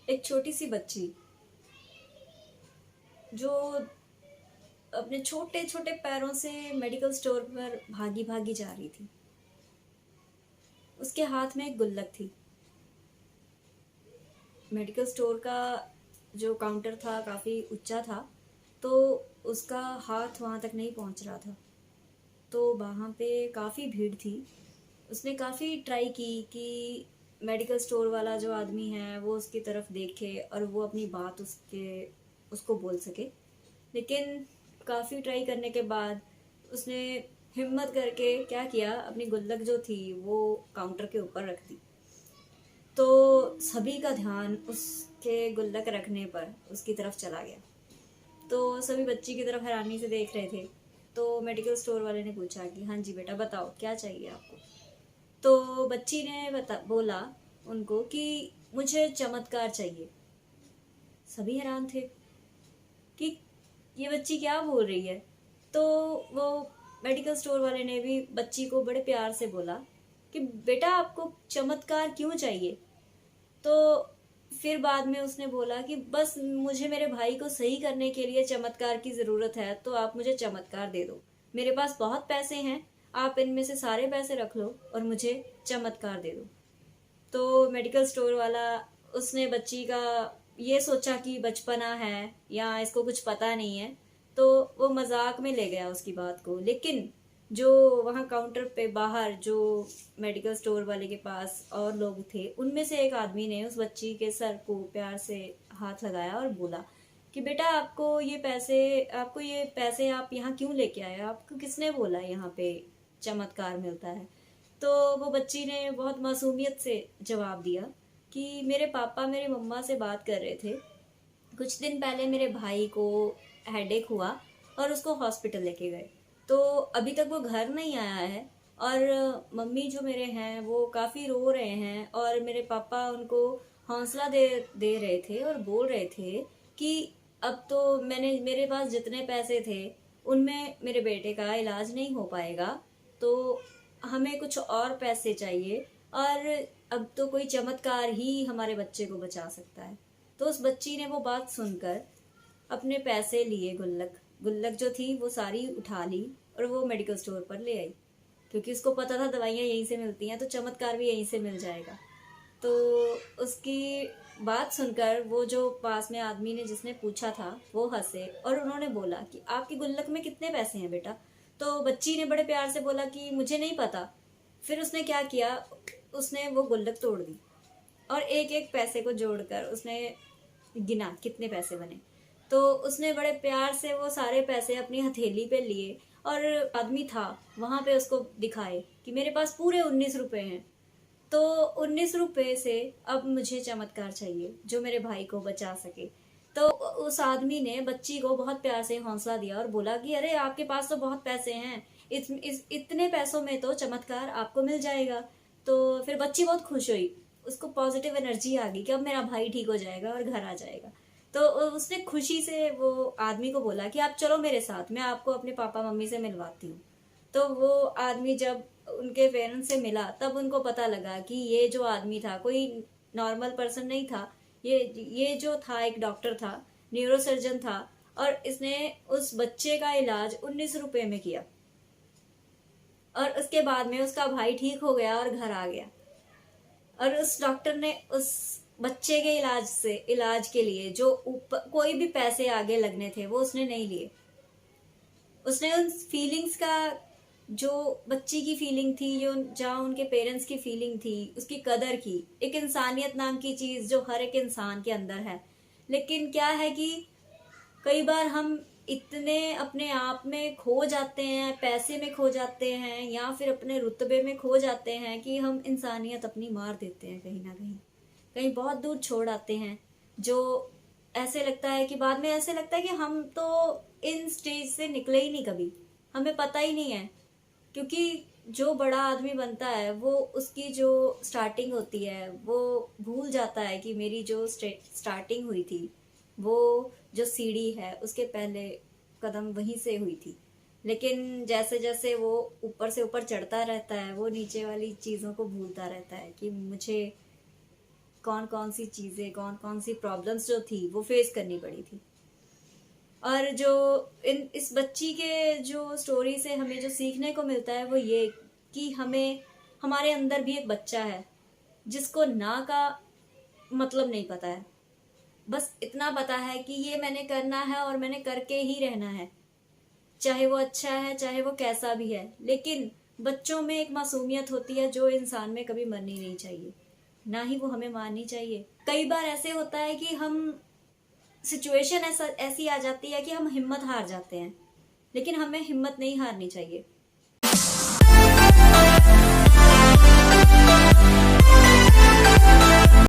एक छोटी सी बच्ची जो अपने छोटे छोटे पैरों से मेडिकल स्टोर पर भागी भागी जा रही थी। उसके हाथ में एक गुल्लक थी। मेडिकल स्टोर का जो काउंटर था काफ़ी ऊंचा था, तो उसका हाथ वहाँ तक नहीं पहुँच रहा था। तो वहाँ पे काफ़ी भीड़ थी। उसने काफ़ी ट्राई की कि मेडिकल स्टोर वाला जो आदमी है वो उसकी तरफ देखे और वो अपनी बात उसको बोल सके। लेकिन काफ़ी ट्राई करने के बाद उसने हिम्मत करके क्या किया, अपनी गुल्लक जो थी वो काउंटर के ऊपर रख दी। तो सभी का ध्यान उसके गुल्लक रखने पर उसकी तरफ चला गया। तो सभी बच्ची की तरफ हैरानी से देख रहे थे। तो मेडिकल स्टोर वाले ने पूछा कि हाँ जी बेटा बताओ क्या चाहिए आपको। तो बच्ची ने बोला उनको कि मुझे चमत्कार चाहिए। सभी हैरान थे कि ये बच्ची क्या बोल रही है। तो वो मेडिकल स्टोर वाले ने भी बच्ची को बड़े प्यार से बोला कि बेटा आपको चमत्कार क्यों चाहिए। तो फिर बाद में उसने बोला कि बस मुझे मेरे भाई को सही करने के लिए चमत्कार की ज़रूरत है, तो आप मुझे चमत्कार दे दो। मेरे पास बहुत पैसे हैं, आप इनमें से सारे पैसे रख लो और मुझे चमत्कार दे दो। तो मेडिकल स्टोर वाला, उसने बच्ची का ये सोचा कि बचपना है या इसको कुछ पता नहीं है, तो वो मजाक में ले गया उसकी बात को। लेकिन जो वहाँ काउंटर पे बाहर जो मेडिकल स्टोर वाले के पास और लोग थे, उनमें से एक आदमी ने उस बच्ची के सर को प्यार से हाथ लगाया और बोला कि बेटा आपको ये पैसे आप यहाँ क्यों लेके आए, आपको किसने बोला यहाँ पे चमत्कार मिलता है। तो वो बच्ची ने बहुत मासूमियत से जवाब दिया कि मेरे पापा मेरे मम्मा से बात कर रहे थे, कुछ दिन पहले मेरे भाई को हेडेक हुआ और उसको हॉस्पिटल लेके गए। तो अभी तक वो घर नहीं आया है और मम्मी जो मेरे हैं वो काफ़ी रो रहे हैं और मेरे पापा उनको हौसला दे रहे थे और बोल रहे थे कि अब तो मेरे पास जितने पैसे थे उनमें मेरे बेटे का इलाज नहीं हो पाएगा, तो हमें कुछ और पैसे चाहिए और अब तो कोई चमत्कार ही हमारे बच्चे को बचा सकता है। तो उस बच्ची ने वो बात सुनकर अपने पैसे लिए, गुल्लक गुल्लक जो थी वो सारी उठा ली और वो मेडिकल स्टोर पर ले आई, क्योंकि उसको पता था दवाइयाँ यहीं से मिलती हैं तो चमत्कार भी यहीं से मिल जाएगा। तो उसकी बात सुनकर वो जो पास में आदमी ने जिसने पूछा था वो हंसे और उन्होंने बोला कि आपकी गुल्लक में कितने पैसे हैं बेटा। तो बच्ची ने बड़े प्यार से बोला कि मुझे नहीं पता। फिर उसने क्या किया, उसने वो गुल्लक तोड़ दी और एक एक पैसे को जोड़कर उसने गिना कितने पैसे बने। तो उसने बड़े प्यार से वो सारे पैसे अपनी हथेली पे लिए और आदमी था वहां पे उसको दिखाए कि मेरे पास पूरे 19 रुपए हैं। तो 19 रुपए से अब मुझे चमत्कार चाहिए जो मेरे भाई को बचा सके। तो उस आदमी ने बच्ची को बहुत प्यार से हौसला दिया और बोला कि अरे आपके पास तो बहुत पैसे हैं, इतने पैसों में तो चमत्कार आपको मिल जाएगा। तो फिर बच्ची बहुत खुश हुई, उसको पॉजिटिव एनर्जी आ गई कि अब मेरा भाई ठीक हो जाएगा और घर आ जाएगा। तो उसने खुशी से वो आदमी को बोला कि आप चलो मेरे साथ, मैं आपको अपने पापा मम्मी से मिलवाती हूँ। तो वो आदमी जब उनके पेरेंट्स से मिला तब उनको पता लगा कि ये जो आदमी था कोई नॉर्मल पर्सन नहीं था। ये जो था एक डॉक्टर था, न्यूरोसर्जन था, और इसने उस बच्चे का इलाज 19 रुपए में किया और उसके बाद में उसका भाई ठीक हो गया और घर आ गया। और उस डॉक्टर ने उस बच्चे के इलाज के लिए जो कोई भी पैसे आगे लगने थे वो उसने नहीं लिए। उसने उन फीलिंग्स का, जो बच्ची की फीलिंग थी, जो जहाँ उनके पेरेंट्स की फीलिंग थी, उसकी कदर की। एक इंसानियत नाम की चीज जो हर एक इंसान के अंदर है। लेकिन क्या है कि कई बार हम इतने अपने आप में खो जाते हैं, पैसे में खो जाते हैं या फिर अपने रुतबे में खो जाते हैं कि हम इंसानियत अपनी मार देते हैं, कहीं ना कहीं कहीं बहुत दूर छोड़ आते हैं। जो ऐसे लगता है कि बाद में ऐसे लगता है कि हम तो इन स्टेज से निकले ही नहीं कभी, हमें पता ही नहीं है। क्योंकि जो बड़ा आदमी बनता है वो उसकी जो स्टार्टिंग होती है वो भूल जाता है कि मेरी जो स्टार्टिंग हुई थी, वो जो सीढ़ी है उसके पहले कदम वहीं से हुई थी। लेकिन जैसे जैसे वो ऊपर से ऊपर चढ़ता रहता है वो नीचे वाली चीज़ों को भूलता रहता है कि मुझे कौन कौन सी चीज़ें, कौन कौन सी प्रॉब्लम्स जो थी वो फेस करनी पड़ी थी। और जो इस बच्ची के जो स्टोरी से हमें जो सीखने को मिलता है वो ये कि हमें, हमारे अंदर भी एक बच्चा है जिसको ना का मतलब नहीं पता है। बस इतना पता है कि ये मैंने करना है और मैंने करके ही रहना है, चाहे वो अच्छा है चाहे वो कैसा भी है। लेकिन बच्चों में एक मासूमियत होती है जो इंसान में कभी मरनी नहीं चाहिए, ना ही वो हमें मारनी चाहिए। कई बार ऐसे होता है कि हम, सिचुएशन ऐसी आ जाती है कि हम हिम्मत हार जाते हैं, लेकिन हमें हिम्मत नहीं हारनी चाहिए।